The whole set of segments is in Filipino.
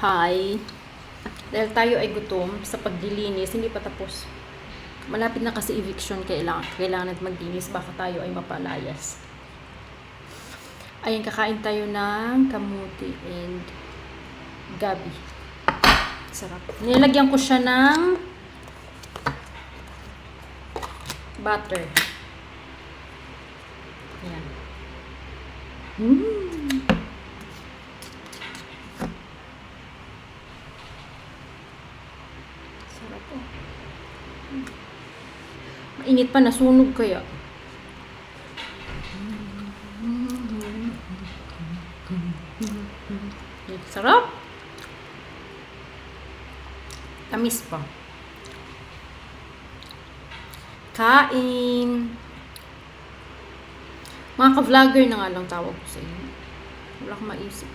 Hi. Dahil tayo ay gutom sa paglilinis, hindi pa tapos. Malapit na kasi eviction, kailangan natin maglinis, baka tayo ay mapalayas. Ayan, kakain tayo ng kamuti and gabi. Sarap. Nilagyan ko siya ng butter. Ayan. Sarap po. Mainit pa, nasunog kaya. Sarap. Tamis pa. Kain. Mga ka-vlogger na nga lang tawag ko sa inyo. Wala akong maisip.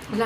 Wala.